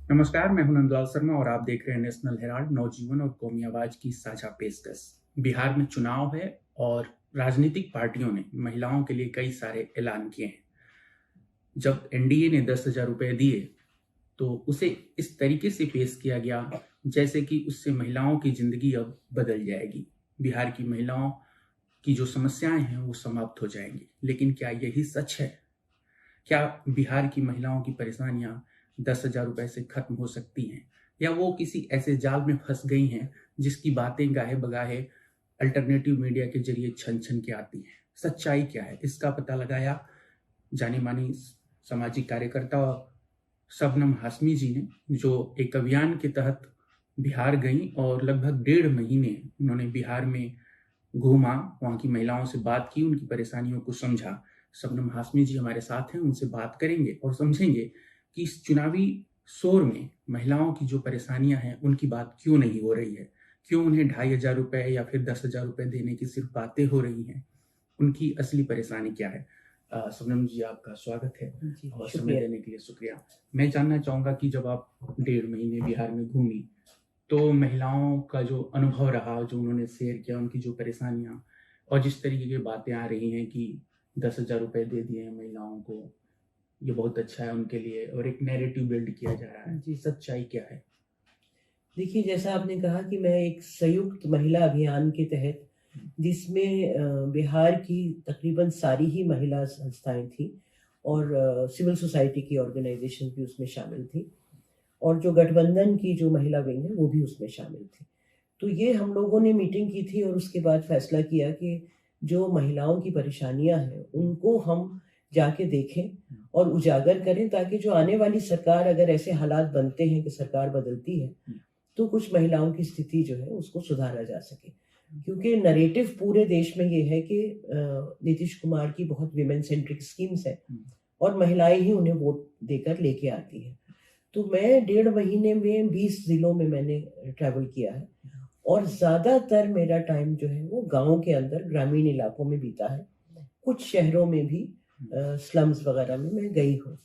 नमस्कार, मैं हूं नंदलाल शर्मा और आप देख रहे हैं नेशनल हेराल्ड। नवजीवन और कौमी आवाज की साझा पेशकश। बिहार में चुनाव है और राजनीतिक पार्टियों ने महिलाओं के लिए कई सारे ऐलान किए हैं। जब एनडीए ने 10,000 रुपए दिए तो उसे इस तरीके से पेश किया गया जैसे कि उससे महिलाओं की जिंदगी अब बदल जाएगी, बिहार की महिलाओं की जो समस्याएं हैं वो समाप्त हो जाएंगी। लेकिन क्या यही सच है? क्या बिहार की महिलाओं की परेशानियां 10,000 रुपए से खत्म हो सकती हैं, या वो किसी ऐसे जाल में फंस गई हैं जिसकी बातें गाहे बगाहे अल्टरनेटिव मीडिया के जरिए छन छन के आती हैं? सच्चाई क्या है, इसका पता लगाया जानी मानी सामाजिक कार्यकर्ता शबनम हाशमी जी ने, जो एक अभियान के तहत बिहार गई और लगभग 1.5 महीने उन्होंने बिहार में घूमा, वहाँ की महिलाओं से बात की, उनकी परेशानियों को समझा। शबनम हाशमी जी हमारे साथ हैं, उनसे बात करेंगे और समझेंगे कि इस चुनावी शोर में महिलाओं की जो परेशानियां हैं उनकी बात क्यों नहीं हो रही है, क्यों उन्हें 2,500 रुपए या फिर 10,000 रुपए देने की सिर्फ बातें हो रही हैं, उनकी असली परेशानी क्या है। शबनम जी, आपका स्वागत है और समय देने के लिए शुक्रिया। मैं जानना चाहूँगा कि जब आप 1.5 महीने बिहार में घूमी तो महिलाओं का जो अनुभव रहा, जो उन्होंने शेयर किया, उनकी जो परेशानियां और जिस तरीके की बातें आ रही हैं कि 10,000 रुपए दे दिए हैं महिलाओं को, ये बहुत अच्छा है उनके लिए और एक नैरेटिव बिल्ड किया जा रहा है, जी सच्चाई क्या है? देखिए, जैसा आपने कहा कि मैं एक संयुक्त महिला अभियान के तहत, जिसमें बिहार की तकरीबन सारी ही महिला संस्थाएं थी और सिविल सोसाइटी की ऑर्गेनाइजेशन भी उसमें शामिल थी और जो गठबंधन की जो महिला विंग है वो भी उसमें शामिल थी। तो ये हम लोगों ने मीटिंग की थी और उसके बाद फैसला किया कि जो महिलाओं की परेशानियां हैं उनको हम जाके देखें और उजागर करें, ताकि जो आने वाली सरकार, अगर ऐसे हालात बनते हैं कि सरकार बदलती है, तो कुछ महिलाओं की स्थिति जो है उसको सुधारा जा सके। क्योंकि नरेटिव पूरे देश में ये है कि नीतीश कुमार की बहुत विमेन सेंट्रिक स्कीम्स है और महिलाएं ही उन्हें वोट देकर लेके आती हैं। तो मैं 1.5 महीने में 20 जिलों में मैंने ट्रैवल किया है और ज़्यादातर मेरा टाइम जो है वो गाँव के अंदर ग्रामीण इलाकों में बीता है। कुछ शहरों में भी स्लम्स वगैरह में मैं गई हूँ।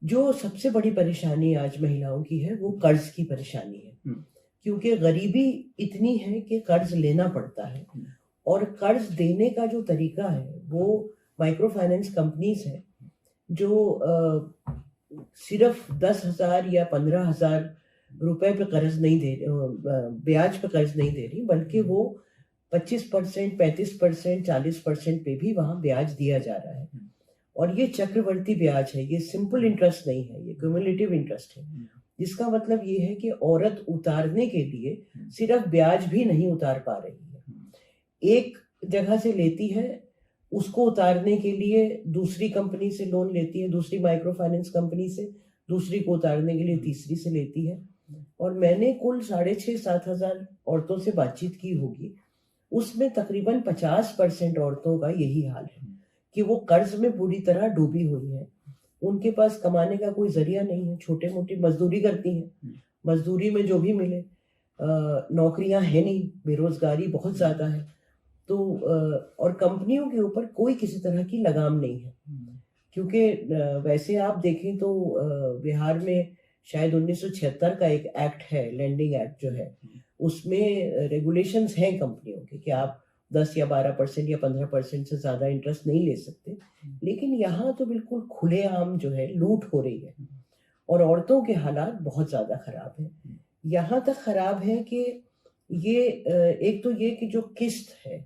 जो सबसे बड़ी परेशानी आज महिलाओं की है वो कर्ज की परेशानी है, क्योंकि गरीबी इतनी है कि कर्ज लेना पड़ता है और कर्ज देने का जो तरीका है वो माइक्रो फाइनेंस कंपनीज है जो सिर्फ 10,000 या 15,000 रुपए पे कर्ज नहीं दे रही, ब्याज पे कर्ज नहीं दे रही, बल्कि वो 25%, 35%, 40% पे भी वहाँ ब्याज दिया जा रहा है। और ये चक्रवर्ती ब्याज है, ये सिंपल इंटरेस्ट नहीं है, ये क्यूमुलेटिव इंटरेस्ट है। जिसका मतलब ये है कि औरत उतारने के लिए सिर्फ ब्याज भी नहीं उतार पा रही है। एक जगह से लेती है, उसको उतारने के लिए दूसरी कंपनी से लोन लेती है, दूसरी माइक्रो फाइनेंस कंपनी से, दूसरी को उतारने के लिए तीसरी से लेती है। और मैंने कुल 6,500-7 हजार औरतों से बातचीत की होगी, उसमें तकरीबन 50% औरतों का यही हाल है कि वो कर्ज में बुरी तरह डूबी हुई है। उनके पास कमाने का कोई जरिया नहीं है, छोटे मोटी मजदूरी करती हैं, मजदूरी में जो भी मिले, नौकरियां है नहीं, बेरोजगारी बहुत ज्यादा है। तो और कंपनियों के ऊपर कोई किसी तरह की लगाम नहीं है, क्योंकि वैसे आप देखें तो बिहार में शायद 1976 का एक एक्ट है, लैंडिंग एक्ट जो है, उसमें रेगुलेशंस हैं कंपनियों के कि आप 10 या 12% या 15% से ज़्यादा इंटरेस्ट नहीं ले सकते। लेकिन यहाँ तो बिल्कुल खुलेआम जो है लूट हो रही है और औरतों के हालात बहुत ज़्यादा ख़राब हैं। यहाँ तक ख़राब है कि ये एक तो ये कि जो किस्त है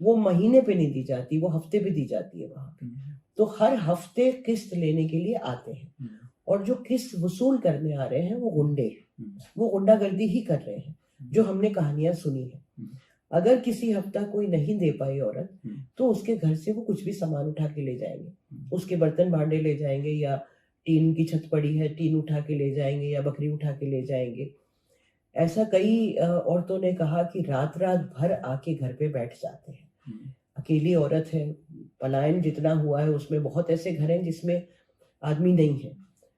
वो महीने पे नहीं दी जाती, वो हफ्ते पे दी जाती है वहाँ पे। तो हर हफ्ते किस्त लेने के लिए आते हैं और जो किस्त वसूल करने आ रहे हैं वो गुंडे, वो गुंडागर्दी ही कर रहे हैं, जो हमने कहानियां सुनी है। अगर किसी हफ्ता कोई नहीं दे पाई औरत, तो उसके घर से वो कुछ भी सामान उठा के ले जाएंगे, उसके बर्तन भांडे ले जाएंगे, या टीन की छत पड़ी है टीन उठा के ले जाएंगे, या बकरी उठा के ले जाएंगे। ऐसा कई औरतों ने कहा कि रात रात भर आके घर पे बैठ जाते हैं। अकेली औरत है, पलायन जितना हुआ है उसमें बहुत ऐसे घर हैं जिसमें आदमी नहीं है,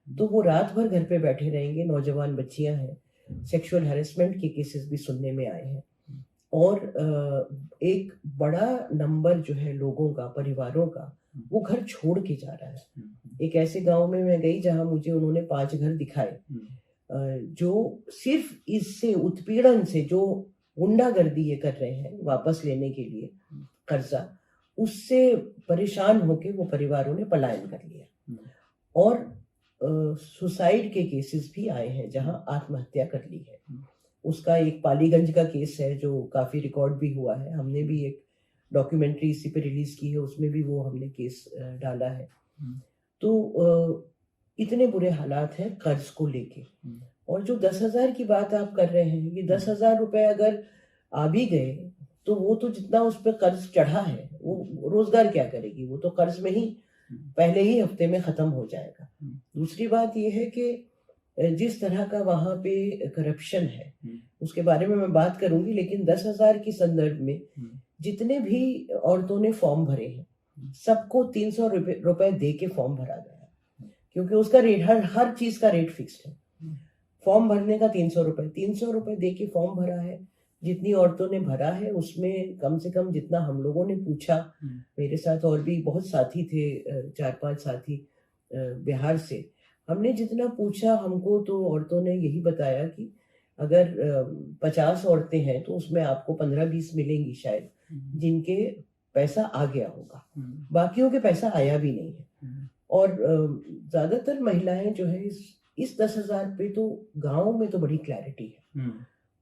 तो वो रात भर घर पे बैठे रहेंगे। नौजवान बच्चियां हैं, सेक्सुअल हैरेसमेंट के केसेस भी सुनने में आए हैं और एक बड़ा नंबर जो है लोगों का, परिवारों का, वो घर छोड़ के जा रहा है। एक ऐसे गांव में मैं गई जहां मुझे उन्होंने 5 घर दिखाए, जो सिर्फ इससे उत्पीड़न से, जो गुंडागर्दी ये कर रहे हैं वापस लेने के लिए कर्जा, उससे परेशान होके वो परिवारों ने पलायन कर लिया। और सुसाइड के केसेस भी आए हैं जहां आत्महत्या कर ली है। उसका एक पालीगंज का केस है जो काफी रिकॉर्ड भी हुआ है, हमने भी एक डॉक्यूमेंट्री इसी पे रिलीज की है, उसमें भी वो हमने केस डाला है। तो इतने बुरे हालात हैं कर्ज को लेके। और जो 10,000 की बात आप कर रहे हैं, ये 10,000 रुपए अगर आ भी गए तो वो तो जितना उस पर कर्ज चढ़ा है वो रोजगार क्या करेगी, वो तो कर्ज में ही पहले ही हफ्ते में खत्म हो जाएगा। दूसरी बात ये है कि जिस तरह का वहां पे करप्शन है उसके बारे में मैं बात करूंगी, लेकिन 10,000 की संदर्भ में जितने भी औरतों ने फॉर्म भरे हैं सबको 300 रुपए दे के फॉर्म भरा गया, क्योंकि उसका रेट हर चीज का रेट फिक्स्ड है। फॉर्म भरने का 300 रुपए दे के फॉर्म भरा है। जितनी औरतों ने भरा है उसमें कम से कम जितना हम लोगों ने पूछा, मेरे साथ और भी बहुत साथी थे, 4-5 साथी बिहार से, हमने जितना पूछा हमको तो औरतों ने यही बताया कि अगर 50 औरतें हैं तो उसमें आपको 15-20 मिलेंगी शायद जिनके पैसा आ गया होगा, बाकियों के पैसा आया भी नहीं है। और ज्यादातर महिलाएं जो है इस 10,000 पे तो गाँव में तो बड़ी क्लैरिटी है।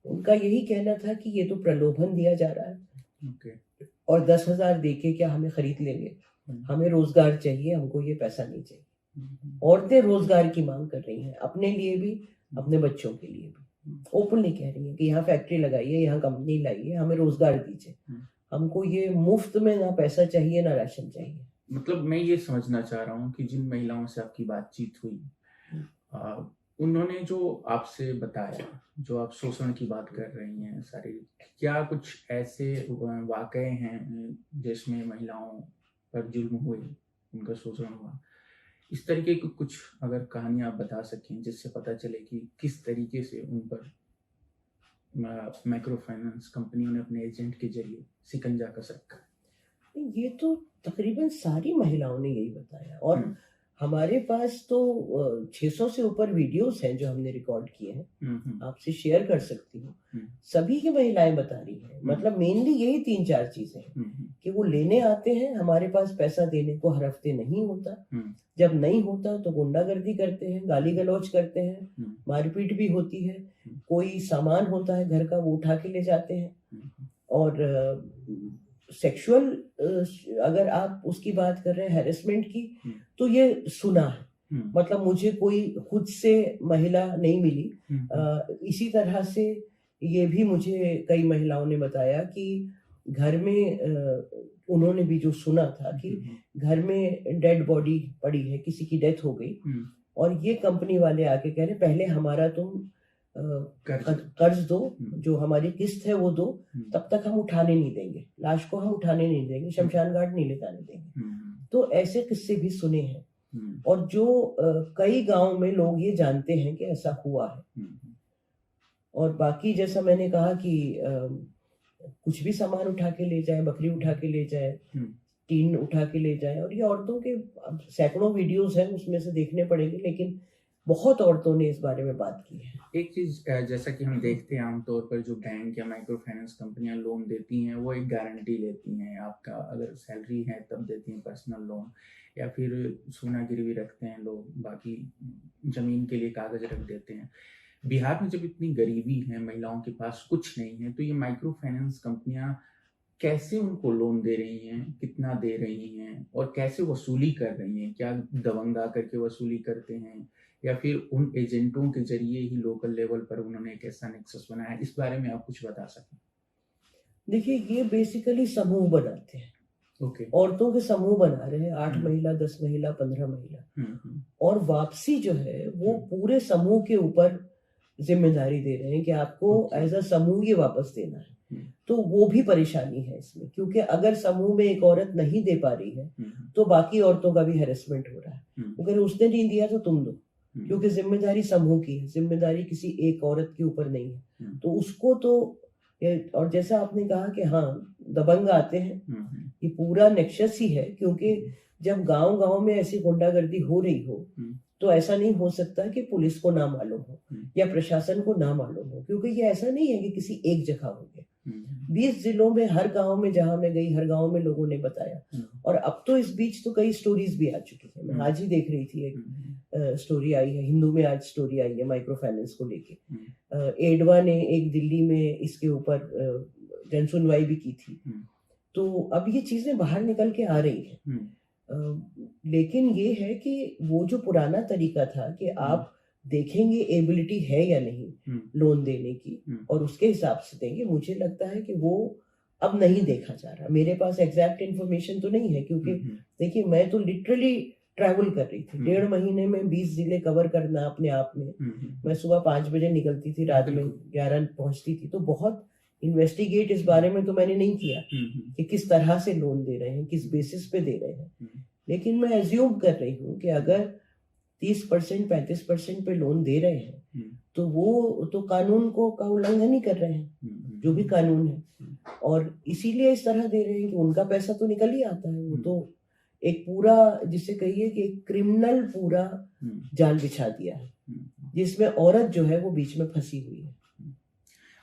उनका यही कहना था कि ये तो प्रलोभन दिया जा रहा है, और 10,000 देके क्या हमें खरीद लेंगे, हमें रोजगार चाहिए, हमको ये पैसा नहीं चाहिए। औरतें रोजगार की मांग कर रही हैं, अपने लिए भी अपने बच्चों के लिए भी। ओपनली कह रही हैं कि यहाँ फैक्ट्री लगाइए, यहाँ कंपनी लाइए, हमें रोजगार दीजिए, हमको ये मुफ्त में ना पैसा चाहिए ना राशन चाहिए। मतलब मैं ये समझना चाह रहा हूँ कि जिन महिलाओं से आपकी बातचीत हुई, उन्होंने जो आपसे बताया, जो आप शोषण की बात कर रही हैं शारीरिक, क्या कुछ ऐसे वाकये हैं जिसमें महिलाओं पर जुल्म हुए, उनका शोषण हुआ, इस तरीके की कुछ अगर कहानियां आप बता सकें जिससे पता चले कि किस तरीके से उन पर माइक्रो फाइनेंस कंपनियों ने अपने एजेंट के जरिए शिकंजा कस रखा। ये तो तकरीबन सारी महिलाओं ने यही बताया, और हमारे पास तो 600 से ऊपर वीडियोस हैं जो हमने रिकॉर्ड किए हैं, आपसे शेयर कर सकती हूँ। सभी की महिलाएं बता रही हैं, मतलब मेनली यही 3-4 चीजें हैं कि वो लेने आते हैं, हमारे पास पैसा देने को हर हफ्ते नहीं होता, जब नहीं होता तो गुंडागर्दी करते हैं, गाली गलौज करते हैं, मारपीट भी होती है, कोई सामान होता है घर का वो उठा के ले जाते हैं। और सेक्सुअल अगर आप उसकी बात कर रहे हैं हैरेसमेंट की, तो ये सुना है, मतलब मुझे कोई खुद से महिला नहीं मिली। इसी तरह से ये भी मुझे कई महिलाओं ने बताया कि घर में उन्होंने भी जो सुना था कि घर में डेड बॉडी पड़ी है, किसी की डेथ हो गई, और ये कंपनी वाले आके कह रहे पहले हमारा तुम कर्ज दो, जो हमारी किस्त है वो दो, तब तक हम उठाने नहीं देंगे, लाश को हम उठाने नहीं देंगे, शमशान घाट नहीं ले जाने देंगे। तो ऐसे किस्से भी सुने हैं, और जो कई गांव में लोग ये जानते हैं कि ऐसा हुआ है। और बाकी जैसा मैंने कहा कि कुछ भी सामान उठा के ले जाए, बकरी उठा के ले जाए, टीन उठा के ले जाए, और ये औरतों के सैकड़ों वीडियोस हैं, उसमें से देखने पड़ेंगे, लेकिन बहुत औरतों ने इस बारे में बात की है। एक चीज जैसा कि हम देखते हैं आमतौर पर जो बैंक या माइक्रो फाइनेंस कंपनियां लोन देती हैं वो एक गारंटी लेती हैं, आपका अगर सैलरी है तब देती हैं पर्सनल लोन, या फिर सोना गिरवी रखते हैं लोग, बाकी जमीन के लिए कागज रख देते हैं। बिहार में जब इतनी गरीबी है, महिलाओं के पास कुछ नहीं है, तो ये माइक्रो फाइनेंस कंपनियां कैसे उनको लोन दे रही हैं, कितना दे रही हैं, और कैसे वसूली कर रही हैं? क्या दबंगा करके वसूली करते हैं, या फिर उन एजेंटों के जरिए ही लोकल लेवल पर उन्होंने एक ऐसा नेक्सस बनाया है? इस बारे में आप कुछ बता सकें। देखिए, ये बेसिकली समूह बनाते हैं, औरतों के समूह बना रहे हैं, 8 महिला, 10 महिला, 15 महिला, और वापसी जो है वो पूरे समूह के ऊपर जिम्मेदारी दे रहे हैं कि आपको एज अ समूह ये वापस देना है। तो वो भी परेशानी है इसमें, क्योंकि अगर समूह में एक औरत नहीं दे पा रही है तो बाकी औरतों का भी हेरेसमेंट हो रहा है। अगर उसने नहीं दिया तो तुम दो, क्योंकि जिम्मेदारी समूह की है, जिम्मेदारी किसी एक औरत के ऊपर नहीं है। तो उसको तो, और जैसा आपने कहा कि हाँ दबंग आते हैं, ये पूरा नेक्सस ही है, क्योंकि जब गांव-गांव में ऐसी गुंडागर्दी हो रही हो, तो ऐसा नहीं हो सकता कि पुलिस को ना मालूम हो या प्रशासन को ना मालूम हो, क्योंकि ये ऐसा नहीं है कि किसी एक जगह हो गया। 20 जिलों में, हर गांव में जहां मैं गई, हर गांव में लोगों ने बताया। और अब तो इस बीच तो कई स्टोरीज भी आ चुकी है। मैं आज ही देख रही थी, एक स्टोरी आई है, हिंदू में आज स्टोरी आई है माइक्रो फाइनेंस को लेके। एडवा ने एक दिल्ली में इसके ऊपर जनसुनवाई भी की थी। तो अब ये चीजें बाहर निकल के आ रही है। लेकिन ये है कि वो जो पुराना तरीका था कि आप देखेंगे एबिलिटी है या नहीं लोन देने की, और उसके हिसाब से देंगे, मुझे लगता है कि वो अब नहीं देखा जा रहा। मेरे पास एग्जैक्ट इन्फॉर्मेशन तो नहीं है, क्योंकि देखिए मैं तो लिटरली ट्रैवल कर रही थी 1.5 महीने में 20 जिले कवर करना अपने आप में। मैं सुबह 5 बजे निकलती थी, रात में 11 पहुंचती थी। तो बहुत इन्वेस्टिगेट इस बारे में तो मैंने नहीं किया कि किस तरह से लोन दे रहे हैं, किस बेसिस पे दे रहे हैं। लेकिन मैं एज्यूम कर रही हूँ कि अगर 30% 35% पे लोन दे रहे हैं तो वो तो कानून का उल्लंघन ही कर रहे हैं, जो भी कानून है। और इसीलिए इस तरह दे रहे हैं कि उनका पैसा तो निकल ही आता है। वो तो एक पूरा, जिसे कहिए कि एक क्रिमिनल पूरा जाल बिछा दिया है, जिसमें औरत जो है वो बीच में फंसी हुई है।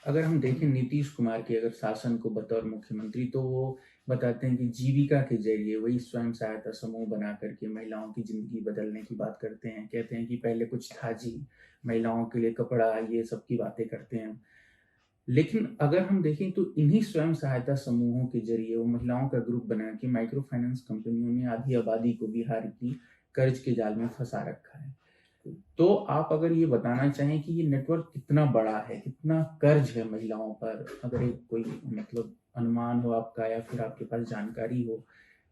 अगर हम देखें नीतीश कुमार के अगर शासन को बतौर मुख्यमंत्री, तो वो बताते हैं कि जीविका के जरिए वही स्वयं सहायता समूह बना करके महिलाओं की जिंदगी बदलने की बात करते हैं। कहते हैं कि पहले कुछ था जी, महिलाओं के लिए कपड़ा, ये सब की बातें करते हैं। लेकिन अगर हम देखें तो इन्हीं स्वयं सहायता समूहों के जरिए वो महिलाओं का ग्रुप बना के माइक्रो फाइनेंस कंपनियों ने आधी आबादी को बिहार की कर्ज के जाल में फंसा रखा है। तो आप अगर ये बताना चाहें कि ये नेटवर्क कितना बड़ा है, कितना कर्ज है महिलाओं पर, अगर एक कोई मतलब अनुमान हो आपका या फिर आपके पास जानकारी हो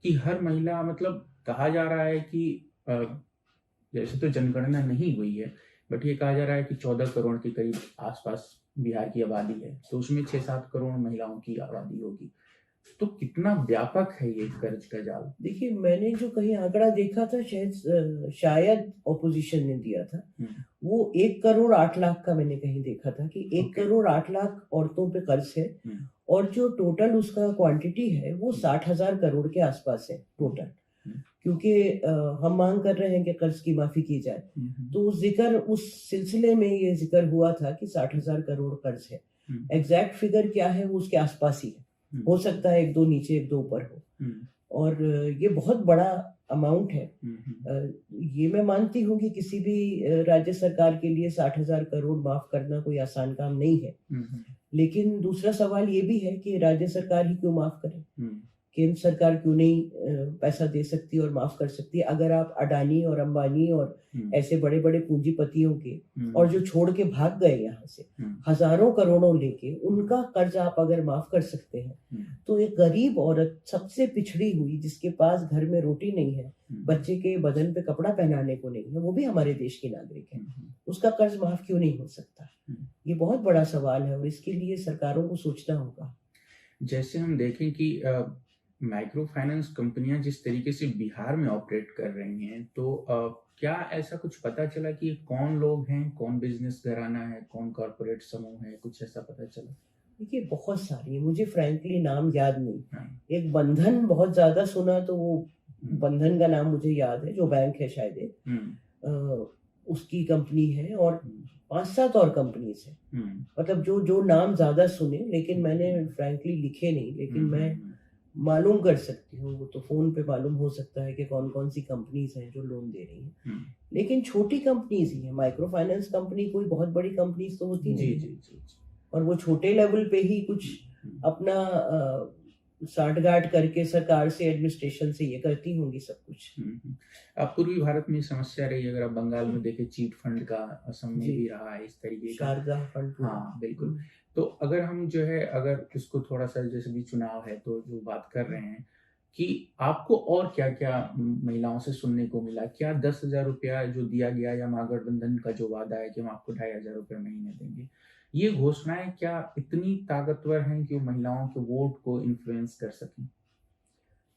कि हर महिला, मतलब कहा जा रहा है कि जैसे तो जनगणना नहीं हुई है, बट ये कहा जा रहा है कि 14 करोड़ के करीब आसपास बिहार की आबादी है, तो उसमें 6-7 करोड़ महिलाओं की आबादी होगी। तो कितना व्यापक है ये कर्ज का जाल? देखिए, मैंने जो कहीं आंकड़ा देखा था, शायद ऑपोजिशन ने दिया था, वो 1 करोड़ 8 लाख का मैंने कहीं देखा था कि 1 करोड़ 8 लाख औरतों पे कर्ज है। और जो टोटल उसका क्वांटिटी है वो 60,000 करोड़ के आसपास है टोटल। क्योंकि हम मांग कर रहे हैं कि कर्ज की माफी की जाए, तो उस सिलसिले में ये जिक्र हुआ था कि 60,000 करोड़ कर्ज है। एग्जैक्ट फिगर क्या है वो उसके आसपास ही है, हो सकता है 1-2 नीचे 1-2 ऊपर हो। और ये बहुत बड़ा अमाउंट है। ये मैं मानती हूँ कि किसी भी राज्य सरकार के लिए 60,000 करोड़ माफ करना कोई आसान काम नहीं है। लेकिन दूसरा सवाल ये भी है कि राज्य सरकार ही क्यों माफ करे, केंद्र सरकार क्यों नहीं पैसा दे सकती और माफ कर सकती है। अगर आप अडानी और अंबानी और ऐसे बड़े बड़े पूंजीपतियों के, और जो छोड़ के भाग गए यहाँ से हजारों करोड़ों लेके, उनका कर्ज आप अगर माफ कर सकते हैं, तो एक गरीब औरत, सबसे पिछड़ी हुई, जिसके पास घर में रोटी नहीं है, बच्चे के बदन पे कपड़ा पहनाने को नहीं है, वो भी हमारे देश की नागरिक है, उसका कर्ज माफ क्यों नहीं हो सकता? ये बहुत बड़ा सवाल है और इसके लिए सरकारों को सोचना होगा। जैसे हम देखें कि माइक्रो फाइनेंस कंपनियां जिस तरीके से बिहार में ऑपरेट कर रही हैं, तो क्या ऐसा कुछ पता चला कि ये कौन लोग हैं, कौन बिजनेस घराना है, कौन कॉर्पोरेट समूह है, कुछ ऐसा पता चला? देखिए, बहुत सारी, मुझे फ्रैंकली नाम याद नहीं। एक बंधन बहुत ज्यादा सुना, तो वो बंधन का नाम मुझे याद है, जो बैंक है शायद, उसकी कंपनी है, और 5-7 और कंपनीज है। मतलब जो नाम ज्यादा सुने, लेकिन मैंने फ्रैंकली लिखे नहीं, लेकिन मैं मालूम कर सकती हूँ। वो तो फोन पे मालूम हो सकता है कि कौन कौन सी कंपनीज हैं जो लोन दे रही हैं। लेकिन छोटी कंपनीज ही है, माइक्रो फाइनेंस कंपनी कोई बहुत बड़ी कंपनीज तो होती नहीं है। और वो छोटे लेवल पे ही कुछ अपना साठगांठ करके सरकार से, एडमिनिस्ट्रेशन से ये करती होंगी सब कुछ। अब पूर्वी भारत में समस्या रही, अगर आप बंगाल में देखें चीट फंड का, असम में भी रहा है इस तरीके का, शारदा फंड। हाँ बिल्कुल। तो अगर हम जो है, अगर इसको थोड़ा सा, जैसे भी चुनाव है तो जो बात कर रहे हैं कि आपको और क्या क्या महिलाओं से सुनने को मिला, क्या 10,000 रुपया जो दिया गया, या महागठबंधन का जो वादा है कि हम आपको 2,500 रुपये महीने देंगे, ये घोषणाएं क्या इतनी ताकतवर हैं कि वो महिलाओं के वोट को इन्फ्लुएंस कर सकें?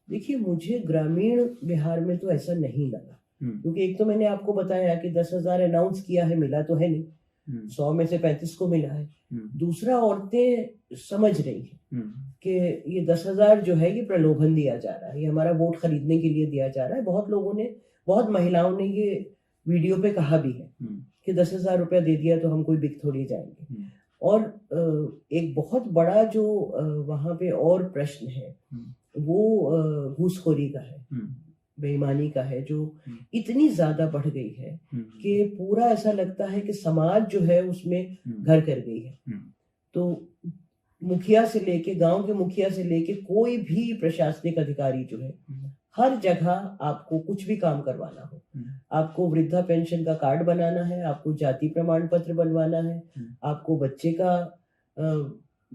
देखिए, मुझे ग्रामीण बिहार में तो ऐसा नहीं लगा, क्योंकि एक तो मैंने आपको बताया कि 10,000 अनाउंस किया है, मिला तो है नहीं। 100 में से 35 को मिला है। दूसरा, औरतें समझ रही हैं कि ये 10,000 जो है ये प्रलोभन दिया जा रहा है, ये हमारा वोट खरीदने के लिए दिया जा रहा है। बहुत महिलाओं ने ये वीडियो पे कहा भी है कि 10,000 रुपया दे दिया तो हम कोई बिक थोड़ी जाएंगे। और एक बहुत बड़ा जो वहाँ पे और प्रश्न है वो घूसखोरी का है, बेईमानी का है, जो इतनी ज्यादा बढ़ गई है कि पूरा ऐसा लगता है कि समाज जो है उसमें घर कर गई है। तो मुखिया से लेके, गांव के मुखिया से लेके कोई भी प्रशासनिक अधिकारी जो है, हर जगह आपको कुछ भी काम करवाना हो, आपको वृद्धा पेंशन का कार्ड बनाना है, आपको जाति प्रमाण पत्र बनवाना है, आपको बच्चे का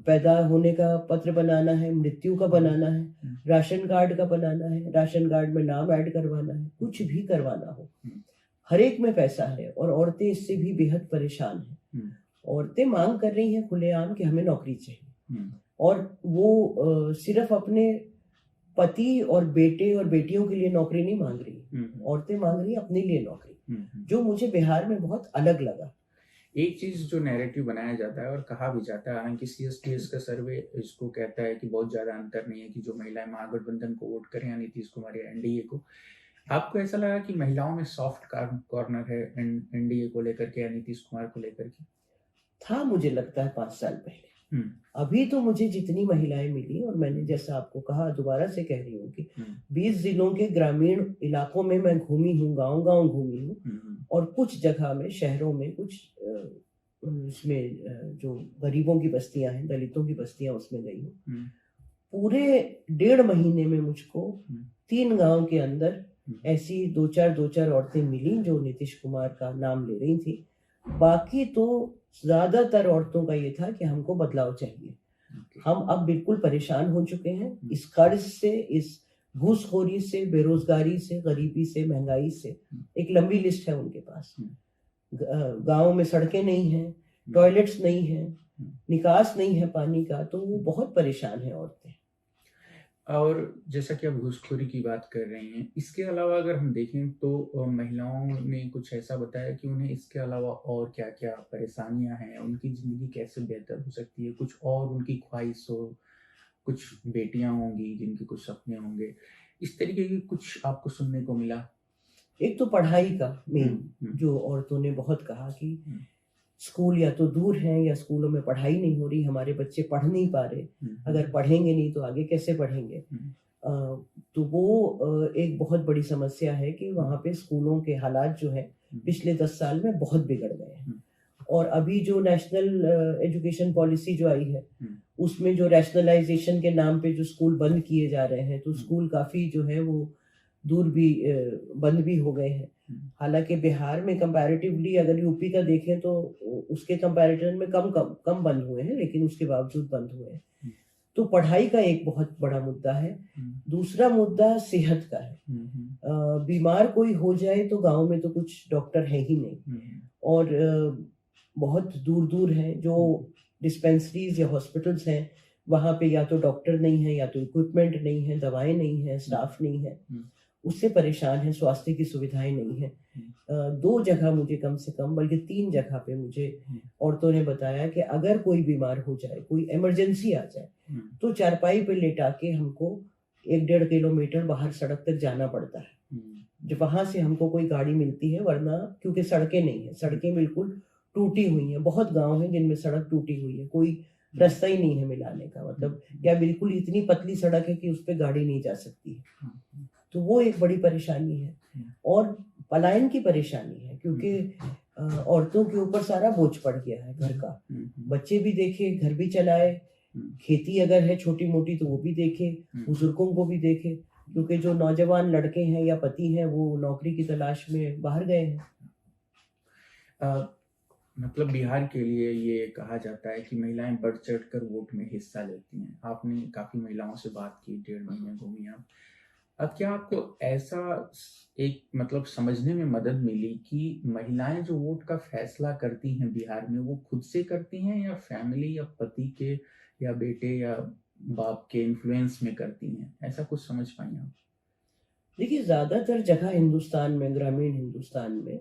पैदा होने का पत्र बनाना है, मृत्यु का बनाना है, राशन कार्ड का बनाना है, राशन कार्ड में नाम ऐड करवाना है, कुछ भी करवाना हो, हर एक में पैसा है। और औरतें इससे भी बेहद परेशान हैं। औरतें मांग कर रही हैं खुलेआम कि हमें नौकरी चाहिए, और वो सिर्फ अपने पति और बेटे और बेटियों के लिए नौकरी नहीं मांग रही, औरतें मांग रही हैं अपने लिए नौकरी, जो मुझे बिहार में बहुत अलग लगा। एक चीज जो नैरेटिव बनाया जाता है और कहा भी जाता है, हालांकि CSTS का सर्वे इसको कहता है कि बहुत ज्यादा अंतर नहीं है कि जो महिलाएं महागठबंधन को वोट करें या नीतीश कुमार या NDA को। आपको ऐसा लगा कि महिलाओं में सॉफ्ट कॉर्नर है NDA को लेकर के या नीतीश कुमार को लेकर के? था, मुझे लगता है 5 साल पहले। अभी तो मुझे जितनी महिलाएं मिली, और मैंने जैसा आपको कहा, दोबारा से कह रही हूँ कि 20 जिलों के ग्रामीण इलाकों में मैं घूमी हूँ, गांव घूमी हूँ, और कुछ जगह में, शहरों में, कुछ इसमें जो गरीबों की बस्तियां हैं, दलितों की बस्तियां, उसमें गई हूँ। पूरे 1.5 महीने में मुझको 3 गांव के अंदर ऐसी 2-4 औरतें मिली जो नीतीश कुमार का नाम ले रही थी। बाकी तो ज्यादातर औरतों का ये था कि हमको बदलाव चाहिए, हम अब बिल्कुल परेशान हो चुके हैं इस कर्ज से, इस घूसखोरी से, बेरोजगारी से, गरीबी से, महंगाई से। एक लंबी लिस्ट है उनके पास। गांव में सड़कें नहीं हैं, टॉयलेट्स नहीं हैं, निकास नहीं है पानी का, तो वो बहुत परेशान है औरतें। और जैसा कि आप घूसखोरी की बात कर रहे हैं, इसके अलावा अगर हम देखें तो महिलाओं ने कुछ ऐसा बताया कि उन्हें इसके अलावा और क्या क्या परेशानियां हैं, उनकी जिंदगी कैसे बेहतर हो सकती है, कुछ और उनकी ख्वाहिश हो, कुछ बेटियां होंगी जिनके कुछ सपने होंगे, इस तरीके की कुछ आपको सुनने को मिला? एक तो पढ़ाई का मेन, जो औरतों ने बहुत कहा कि स्कूल या तो दूर हैं या स्कूलों में पढ़ाई नहीं हो रही, हमारे बच्चे पढ़ नहीं पा रहे, अगर पढ़ेंगे नहीं तो आगे कैसे पढ़ेंगे। तो वो एक बहुत बड़ी समस्या है कि वहाँ पे स्कूलों के हालात जो है पिछले 10 साल में बहुत बिगड़ गए हैं। और अभी जो नेशनल एजुकेशन पॉलिसी जो आई है, उसमें जो रैशनलाइजेशन के नाम पे जो स्कूल बंद किए जा रहे हैं, तो स्कूल काफी जो है वो दूर भी बंद भी हो गए हैं। हालांकि बिहार में कंपैरेटिवली अगर यूपी का देखें तो उसके कंपैरिजन में कम बंद हुए हैं, लेकिन उसके बावजूद बंद हुए हैं। तो पढ़ाई का एक बहुत बड़ा मुद्दा है। दूसरा मुद्दा सेहत का है। बीमार कोई हो जाए तो गांव में तो कुछ डॉक्टर है ही नहीं, और बहुत दूर दूर हैं जो डिस्पेंसरीज या हॉस्पिटल्स हैं, वहां पे या तो डॉक्टर नहीं है, या तो इक्विपमेंट नहीं है, दवाएं नहीं है, स्टाफ नहीं है, उससे परेशान है, स्वास्थ्य की सुविधाएं नहीं है। 2 जगह मुझे कम से कम, बल्कि 3 जगह पे मुझे औरतों ने बताया कि अगर कोई बीमार हो जाए, कोई इमरजेंसी आ जाए, तो चारपाई पे लेटा के हमको 1-1.5 किलोमीटर बाहर सड़क तक जाना पड़ता है, जब वहां से हमको कोई गाड़ी मिलती है, वरना क्योंकि सड़कें नहीं है, सड़कें बिल्कुल टूटी हुई हैं। बहुत गाँव हैं जिनमें सड़क टूटी हुई है, कोई रास्ता ही नहीं है मिलाने का, मतलब या बिल्कुल इतनी पतली सड़क है कि उस पर गाड़ी नहीं जा सकती है। तो वो एक बड़ी परेशानी है। और पलायन की परेशानी है, क्योंकि औरतों के ऊपर सारा बोझ पड़ गया है घर का। बच्चे भी देखे, घर भी चलाए, खेती अगर है छोटी मोटी तो वो भी देखे, बुजुर्गों को भी देखे, क्योंकि जो नौजवान लड़के हैं या पति हैं वो नौकरी की तलाश में बाहर गए हैं। मतलब बिहार के लिए ये कहा जाता है कि महिलाएं बढ़ चढ़ कर वोट में हिस्सा लेती हैं। आपने काफी महिलाओं से बात की, 1.5 महीने घूमी आप। अब क्या आपको ऐसा एक मतलब समझने में मदद मिली कि महिलाएं जो वोट का फैसला करती हैं बिहार में, वो खुद से करती हैं या फैमिली या पति के या बेटे या बाप के इन्फ्लुएंस में करती हैं? ऐसा कुछ समझ पाई आप? देखिए, ज्यादातर जगह हिंदुस्तान में, ग्रामीण हिंदुस्तान में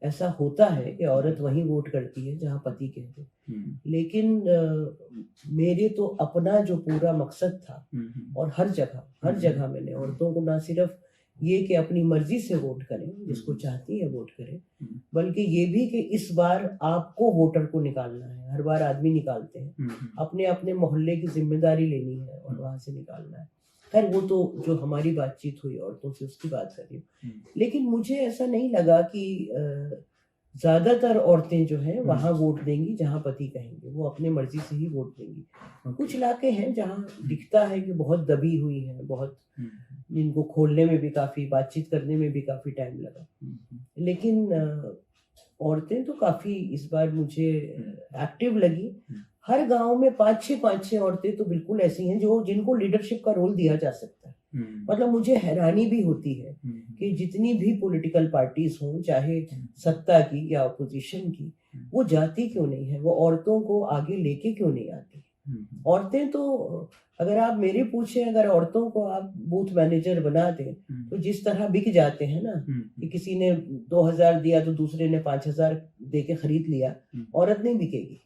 ऐसा होता है कि औरत वहीं वोट करती है जहाँ पति कहते, लेकिन मेरे तो अपना जो पूरा मकसद था, और हर जगह मैंने औरतों को ना सिर्फ ये कि अपनी मर्जी से वोट करें, जिसको चाहती है वोट करें, बल्कि ये भी कि इस बार आपको वोटर को निकालना है। हर बार आदमी निकालते हैं, अपने अपने मोहल्ले की जिम्मेदारी लेनी है और वहां से निकालना है। खैर वो तो जो हमारी बातचीत हुई औरतों से उसकी बात कर रही हूँ, लेकिन मुझे ऐसा नहीं लगा कि ज्यादातर औरतें जो हैं वहां वोट देंगी जहां पति कहेंगे, वो अपने मर्जी से ही वोट देंगी। कुछ इलाके हैं जहां दिखता है कि बहुत दबी हुई हैं, बहुत जिनको खोलने में भी काफी, बातचीत करने में भी काफी टाइम लगा, लेकिन औरतें तो काफी इस बार मुझे एक्टिव लगी। हर गांव में 5-6 औरतें तो बिल्कुल ऐसी हैं जो जिनको लीडरशिप का रोल दिया जा सकता है। मतलब मुझे हैरानी भी होती है कि जितनी भी पॉलिटिकल पार्टीज हों, चाहे सत्ता की या अपोजिशन की, वो जाती क्यों नहीं है, वो औरतों को आगे लेके क्यों नहीं आती। औरतें तो, अगर आप मेरे पूछें, अगर औरतों को आप बूथ मैनेजर बना दें तो जिस तरह बिक जाते हैं ना, कि किसी ने 2000 दिया तो दूसरे ने 5000 दे के खरीद लिया, औरत नहीं बिकेगी।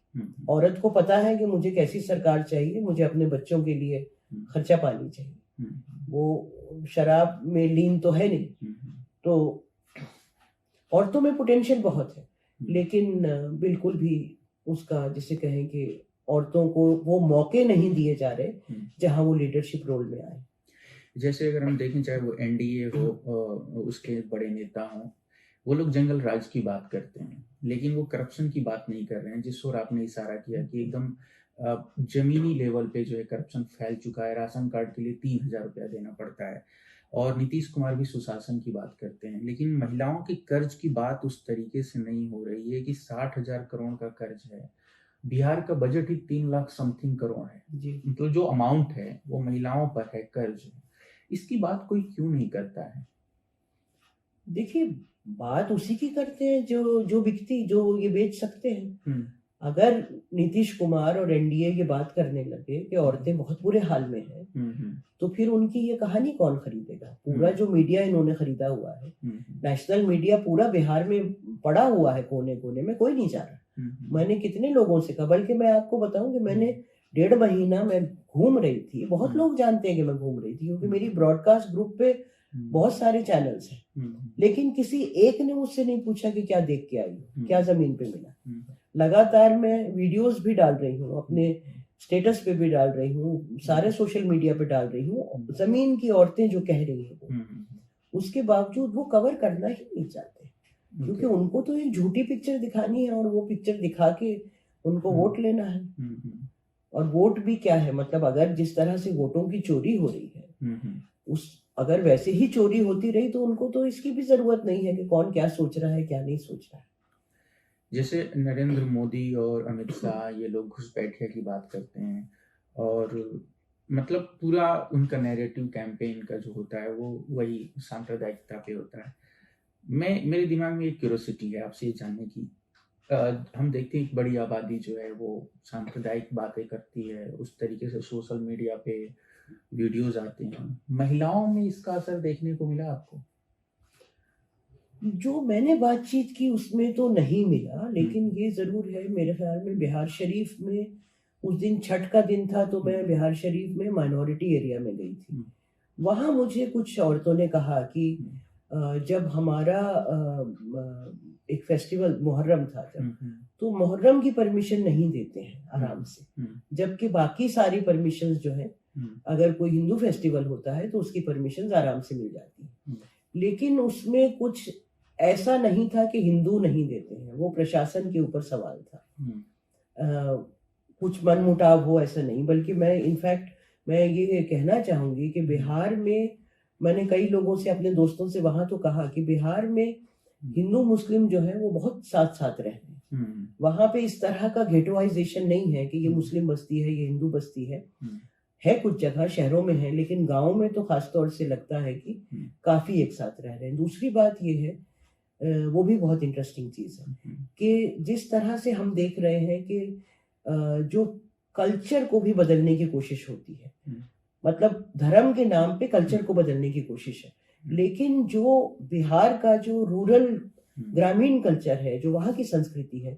औरत को पता है कि मुझे कैसी सरकार चाहिए, मुझे अपने बच्चों के लिए खर्चा पानी चाहिए, वो शराब में लीन तो है नहीं। तो औरतों में पोटेंशियल बहुत है, लेकिन बिल्कुल भी उसका, जिसे कहें कि औरतों को वो मौके नहीं दिए जा रहे जहां वो लीडरशिप रोल में आए। जैसे अगर हम देखें, चाहे वो एनडीए हो, उसके बड़े नेता हों, वो लोग जंगल राज की बात करते हैं, लेकिन वो करप्शन की बात नहीं कर रहे हैं, जिस ओर आपने इशारा किया कि एकदम जमीनी लेवल पे जो है करप्शन फैल चुका है। राशन कार्ड के लिए 3000 रुपया देना पड़ता है। और नीतीश कुमार भी सुशासन की बात करते हैं, लेकिन महिलाओं के कर्ज की बात उस तरीके से नहीं हो रही है कि 60,000 करोड़ का कर्ज है। बिहार का बजट ही 3 लाख समथिंग करोड़ है जी। तो जो अमाउंट है वो महिलाओं पर है, कर्ज है। इसकी बात कोई क्यों नहीं करता है? देखिए, बात उसी की करते हैं जो बिकती, जो ये बेच सकते हैं। अगर नीतीश कुमार और एनडीए ये बात करने लगे कि औरतें बहुत बुरे हाल में हैं, तो फिर उनकी ये कहानी कौन खरीदेगा? पूरा जो मीडिया इन्होंने खरीदा हुआ है, नेशनल मीडिया पूरा बिहार में पड़ा हुआ है, कोने कोने में, कोई नहीं जा रहा। मैंने कितने लोगों से कहा, बल्कि मैं आपको बताऊं कि मैंने 1.5 महीना मैं घूम रही थी। बहुत लोग जानते हैं कि मैं घूम रही थी, क्योंकि मेरी ब्रॉडकास्ट ग्रुप पे बहुत सारे चैनल्स हैं, लेकिन किसी एक ने मुझसे नहीं पूछा कि क्या देख के आई, क्या जमीन पे मिला। लगातार मैं वीडियोस भी डाल रही हूँ, अपने स्टेटस पे भी डाल रही हूँ, सारे सोशल मीडिया पे डाल रही हूँ, जमीन की औरतें जो कह रही हैं वो, उसके बावजूद वो कवर करना ही नहीं चाहते, क्योंकि उनको तो एक झूठी पिक्चर दिखानी है और वो पिक्चर दिखा के उनको वोट लेना है। और वोट भी क्या है, मतलब अगर जिस तरह से वोटों की चोरी हो रही है, अगर वैसे ही चोरी होती रही तो उनको तो इसकी भी जरूरत नहीं है कि कौन क्या सोच रहा है, क्या नहीं सोच रहा है। जैसे नरेंद्र मोदी और अमित शाह, ये लोग घुसपैठिया की बात करते हैं, और मतलब पूरा उनका नैरेटिव कैंपेन का जो होता है वो वही सांप्रदायिकता पे होता है। मेरे दिमाग में एक क्यूरोसिटी है आपसे ये जानने की। हम देखते हैं एक बड़ी आबादी जो है वो सांप्रदायिक बातें करती है, उस तरीके से सोशल मीडिया पे वीडियोज आते हैं। महिलाओं में इसका असर देखने को मिला आपको? जो मैंने बातचीत की उसमें तो नहीं मिला, लेकिन ये जरूर है, मेरे ख्याल में बिहार शरीफ में उस दिन छठ का दिन था, तो मैं बिहार शरीफ में माइनॉरिटी एरिया में गई थी। वहां मुझे कुछ औरतों ने कहा कि जब हमारा एक फेस्टिवल मुहर्रम था, तो मुहर्रम की परमिशन नहीं देते हैं आराम से, जबकि बाकी सारी परमिशन जो है, अगर कोई हिंदू फेस्टिवल होता है तो उसकी परमिशन आराम से मिल जाती है। लेकिन उसमें कुछ ऐसा नहीं था कि हिंदू नहीं देते हैं, वो प्रशासन के ऊपर सवाल था। कुछ मनमुटाव हो ऐसा नहीं, बल्कि मैं ये कहना चाहूंगी कि बिहार में, मैंने कई लोगों से, अपने दोस्तों से वहां तो कहा कि बिहार में हिंदू मुस्लिम जो है वो बहुत साथ साथ रह रहे हैं। वहां पे इस तरह का गेटोइजेशन नहीं है कि ये मुस्लिम बस्ती है, ये हिंदू बस्ती है कुछ जगह शहरों में है, लेकिन गाँव में तो खासतौर से लगता है कि काफी एक साथ रह रहे हैं। दूसरी बात ये है, वो भी बहुत इंटरेस्टिंग चीज है कि जिस तरह से हम देख रहे हैं कि जो कल्चर को भी बदलने की कोशिश होती है, मतलब धर्म के नाम पे कल्चर को बदलने की कोशिश है, लेकिन जो बिहार का जो रूरल ग्रामीण कल्चर है, जो वहाँ की संस्कृति है,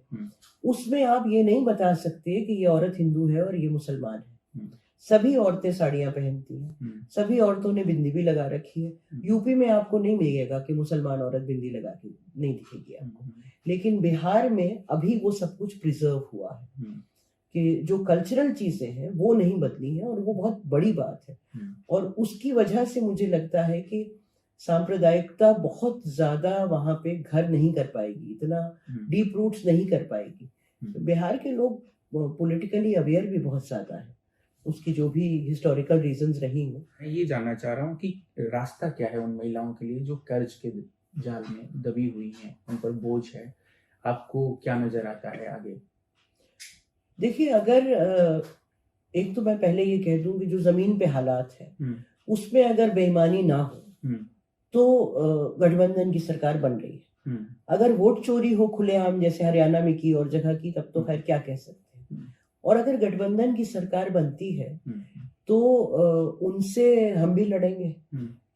उसमें आप ये नहीं बता सकते कि ये औरत हिंदू है और ये मुसलमान है। सभी औरतें साड़ियाँ पहनती हैं, सभी औरतों ने बिंदी भी लगा रखी है। यूपी में आपको नहीं मिलेगा कि मुसलमान औरत बिंदी लगा के नहीं दिखेगी आपको, लेकिन बिहार में अभी वो सब कुछ प्रिजर्व हुआ है कि जो कल्चरल चीजें हैं वो नहीं बदली हैं, और वो बहुत बड़ी बात है। और उसकी वजह से मुझे लगता है कि सांप्रदायिकता बहुत ज्यादा वहां पे घर नहीं कर पाएगी, इतना डीप रूट्स नहीं कर पाएगी। बिहार के लोग पॉलिटिकली अवेयर भी बहुत ज्यादा है, उसकी जो भी हिस्टोरिकल रीजंस रही हैं। मैं ये जानना चाह रहा हूँ कि रास्ता क्या है उन महिलाओं के लिए जो कर्ज के जाल में दबी हुई हैं, उन पर बोझ है, आपको क्या नजर आता है आगे? देखिए, अगर एक तो मैं पहले ये कह दूं कि जो जमीन पे हालात है उसमें अगर बेईमानी ना हो तो गठबंधन की सरकार बन रही है। अगर वोट चोरी हो खुलेआम जैसे हरियाणा में की और जगह की, तब तो खैर क्या कह सकते हैं। और अगर गठबंधन की सरकार बनती है तो उनसे हम भी लड़ेंगे,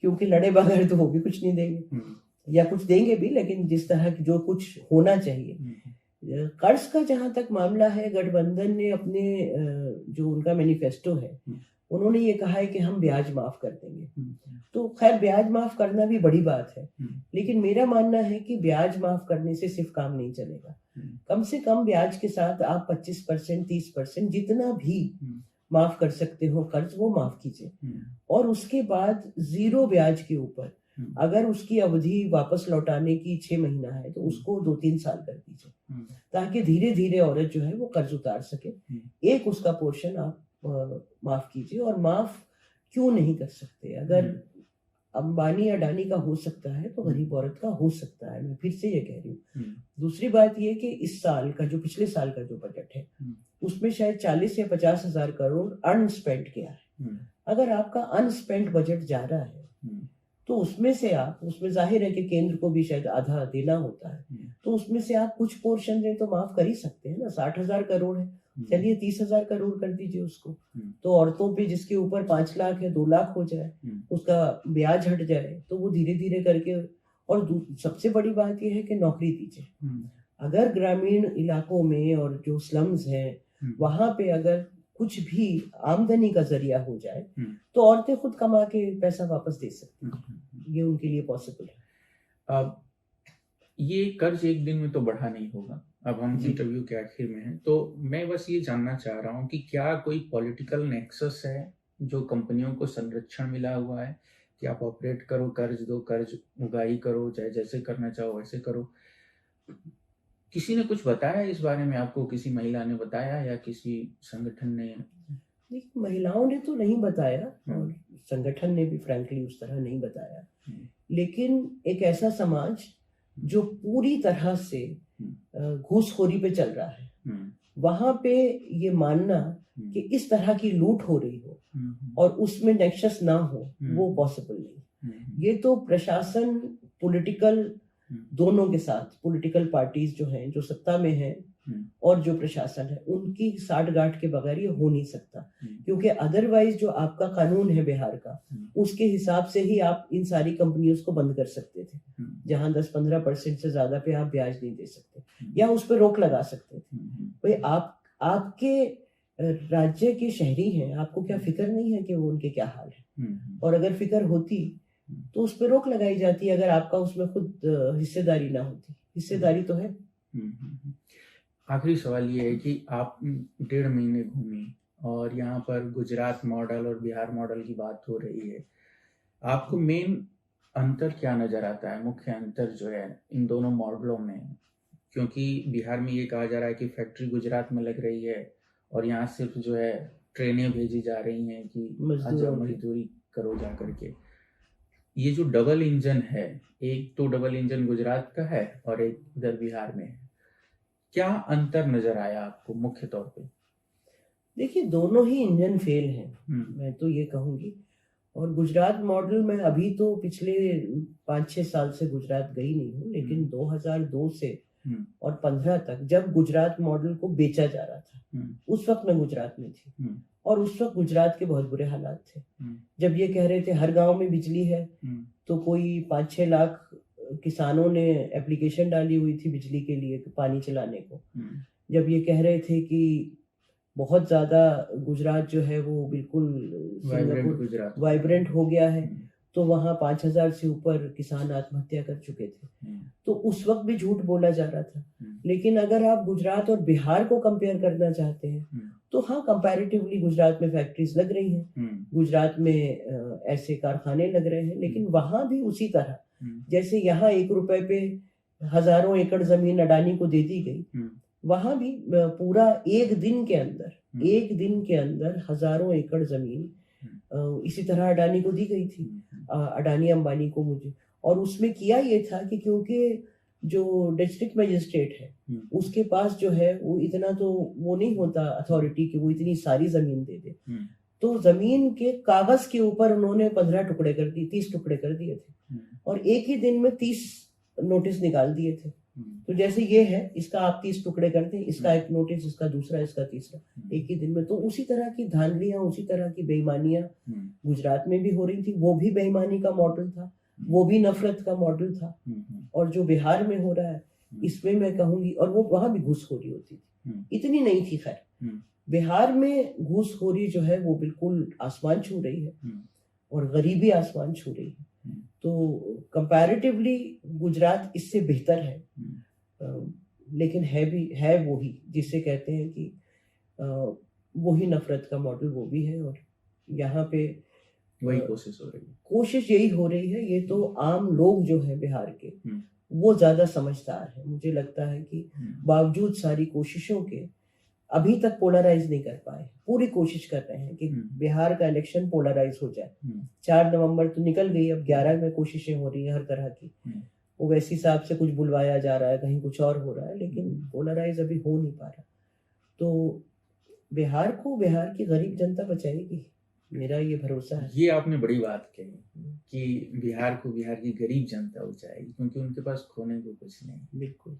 क्योंकि लड़े बगैर तो वो भी कुछ नहीं देंगे, या कुछ देंगे भी लेकिन जिस तरह की जो कुछ होना चाहिए। कर्ज का जहां तक मामला है, गठबंधन ने अपने जो उनका मैनिफेस्टो है उन्होंने ये कहा है कि हम ब्याज माफ कर देंगे। तो खैर ब्याज माफ करना भी बड़ी बात है, लेकिन मेरा मानना है कि ब्याज माफ करने से सिर्फ काम नहीं चलेगा। कम से कम ब्याज के साथ आप 25%, 30% जितना भी माफ कर सकते हो कर्ज, वो माफ कीजिए। और उसके बाद जीरो ब्याज के ऊपर अगर उसकी अवधि वापस लौटाने की 6 महीना है तो उसको 2-3 साल कर दीजिए, ताकि धीरे धीरे औरत जो है वो कर्ज उतार सके। एक उसका पोर्शन आप माफ कीजिए। और माफ क्यों नहीं कर सकते? अगर अंबानी अडानी का हो सकता है तो गरीब औरत का हो सकता है, मैं फिर से ये कह रही हूँ। दूसरी बात ये कि इस साल का जो पिछले साल का जो बजट है उसमें शायद 40 या 50 हजार करोड़ अनस्पेंट गया है। अगर आपका अनस्पेंट बजट जा रहा है तो उसमें से आप, उसमें जाहिर है कि केंद्र को भी शायद आधा देना होता है, तो उसमें से आप कुछ पोर्शन दें तो माफ कर ही सकते हैं ना। 60,000 करोड़ है, चलिए 30,000 करोड़ कर दीजिए उसको। तो औरतों पे जिसके ऊपर 5 लाख है 2 लाख हो जाए, उसका ब्याज हट जाए, तो वो धीरे धीरे करके। और सबसे बड़ी बात यह है कि नौकरी दीजिए। अगर ग्रामीण इलाकों में और जो स्लम्स हैं वहां पे अगर कुछ भी आमदनी का जरिया हो जाए तो औरतें खुद कमा के पैसा वापस दे सकती हैं। ये उनके लिए पॉसिबल है। अब ये कर्ज एक दिन में तो बढ़ा नहीं होगा। अब हम इंटरव्यू के आखिर में हैं, तो मैं बस ये जानना चाह रहा हूँ कि क्या कोई पॉलिटिकल नेक्सस है जो कंपनियों को संरक्षण मिला हुआ है कि आप ऑपरेट करो, कर्ज दो, कर्ज उगाही करो, चाहे जैसे करना चाहो वैसे करो? किसी ने कुछ बताया इस बारे में आपको? किसी महिला ने बताया या किसी संगठन ने? महिलाओं ने तो नहीं बताया और संगठन ने भी फ्रैंकली उस तरह नहीं बताया, लेकिन एक ऐसा समाज जो पूरी तरह से घूसखोरी पे चल रहा है, वहां पे ये मानना कि इस तरह की लूट हो रही हो और उसमें नेक्सस ना हो, वो पॉसिबल नहीं। ये तो प्रशासन, पॉलिटिकल, दोनों के साथ पॉलिटिकल पार्टीज जो हैं, जो सत्ता में हैं और जो प्रशासन है, उनकी साठगांठ के बगैर ये हो नहीं सकता। क्योंकि अदरवाइज जो आपका कानून है बिहार का, उसके हिसाब से ही आप इन सारी कंपनियों को बंद कर सकते थे, जहां 10-15% से ज्यादा पे आप ब्याज नहीं दे सकते या उस पर रोक लगा सकते थे। भाई आपके राज्य के शहरी हैं, आपको क्या फिक्र नहीं है कि वो उनके क्या हाल है? और अगर फिक्र होती तो उस पर रोक लगाई जाती, अगर आपका उसमें खुद हिस्सेदारी ना होती। हिस्सेदारी तो है। आखिरी सवाल ये है कि आप 1.5 महीने घूमी और यहाँ पर गुजरात मॉडल और बिहार मॉडल की बात हो रही है, आपको मेन अंतर क्या नजर आता है? मुख्य अंतर जो है इन दोनों मॉडलों में, क्योंकि बिहार में ये कहा जा रहा है कि फैक्ट्री गुजरात में लग रही है और यहाँ सिर्फ जो है ट्रेनें भेजी जा रही हैं कि मजदूरी करो जा करके। ये जो डबल इंजन है, एक तो डबल इंजन गुजरात का है और एक इधर बिहार में है, क्या अंतर नजर आया आपको मुख्य तौर पे? देखिए, दोनों ही इंजन फेल हैं, मैं तो ये कहूंगी। और गुजरात मॉडल में अभी तो पिछले 5-6 साल से गुजरात गई नहीं हूँ, लेकिन 2002 से और 15 तक जब गुजरात मॉडल को बेचा जा रहा था, उस वक्त मैं गुजरात में थी और उस वक्त गुजरात के बहुत बुरे हालात थे। जब ये कह रहे थे हर गांव में बिजली है, तो कोई 5-6 लाख किसानों ने एप्लीकेशन डाली हुई थी बिजली के लिए पानी चलाने को, जब ये कह रहे थे कि बहुत ज़्यादा गुजरात जो है वो बिल्कुल वाइब्रेंट हो गया है, तो वहाँ 5,000 से ऊपर किसान आत्महत्या कर चुके थे। तो उस वक्त भी झूठ बोला जा रहा था। लेकिन अगर आप गुजरात और बिहार को कंपेयर करना चाहते हैं तो हाँ, कंपैरेटिवली गुजरात में फैक्ट्रीज लग रही हैं, गुजरात में ऐसे कारखाने लग रहे हैं, लेकिन वहाँ भी उसी तरह जैसे यहाँ 1 रुपए पे हजारों एकड़ जमीन अडानी को दे दी गई, वहां भी पूरा एक दिन के अंदर हजारों एकड़ जमीन इसी तरह अडानी को दी गई थी, अडानी अंबानी को मुझे। और उसमें किया ये था कि क्योंकि जो डिस्ट्रिक्ट मजिस्ट्रेट है उसके पास जो है वो इतना तो वो नहीं होता अथॉरिटी कि वो इतनी सारी जमीन दे दे, तो जमीन के कागज के ऊपर उन्होंने 15 टुकड़े कर दिए, 30 टुकड़े कर दिए थे और एक ही दिन में 30 नोटिस निकाल दिए थे। तो जैसे ये है, इसका आप 30 टुकड़े कर दें, इसका एक नोटिस, इसका दूसरा, इसका तीसरा, एक ही दिन में। तो उसी तरह की धांधलियां, उसी तरह की बेईमानियां गुजरात में भी हो रही थी। वो भी बेईमानी का मॉडल था, वो भी नफरत का मॉडल था। और जो बिहार में हो रहा है इसमें मैं कहूंगी, और वो वहां भी घूसखोरी होती थी, इतनी नहीं थी खैर। बिहार में घूसखोरी जो है वो बिल्कुल आसमान छू रही है और गरीबी आसमान छू रही है। तो कंपैरेटिवली गुजरात इससे बेहतर है, लेकिन है वही जिसे कहते हैं कि वही नफरत का मॉडल वो भी है। और यहाँ पे वही कोशिश हो रही है, कोशिश यही हो रही है। ये तो आम लोग जो है बिहार के वो ज्यादा समझदार है। मुझे लगता है कि बावजूद सारी कोशिशों के अभी तक पोलराइज नहीं कर पाए। पूरी कोशिश कर रहे हैं कि बिहार का इलेक्शन पोलराइज हो जाए। 4 नवंबर तो निकल गई, अब 11 में कोशिशें हो रही हैं हर तरह की। ओवैसी साहब से कुछ बुलवाया जा रहा है, कहीं कुछ और हो रहा है, लेकिन पोलराइज अभी हो नहीं पा रहा। तो बिहार को बिहार की गरीब जनता बचाएगी, मेरा ये भरोसा है। ये आपने बड़ी बात कही कि बिहार को बिहार की गरीब जनता बचाएगी, क्योंकि उनके पास खोने को कुछ नहीं। बिल्कुल,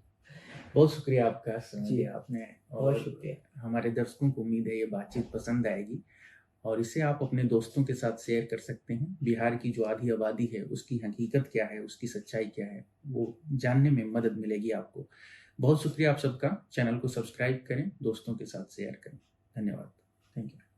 बहुत शुक्रिया आपका, समय दिया आपने। बहुत शुक्रिया। हमारे दर्शकों को उम्मीद है ये बातचीत पसंद आएगी और इसे आप अपने दोस्तों के साथ शेयर कर सकते हैं। बिहार की जो आधी आबादी है उसकी हकीकत क्या है, उसकी सच्चाई क्या है, वो जानने में मदद मिलेगी आपको। बहुत शुक्रिया आप सबका। चैनल को सब्सक्राइब करें, दोस्तों के साथ शेयर करें। धन्यवाद। Thank you.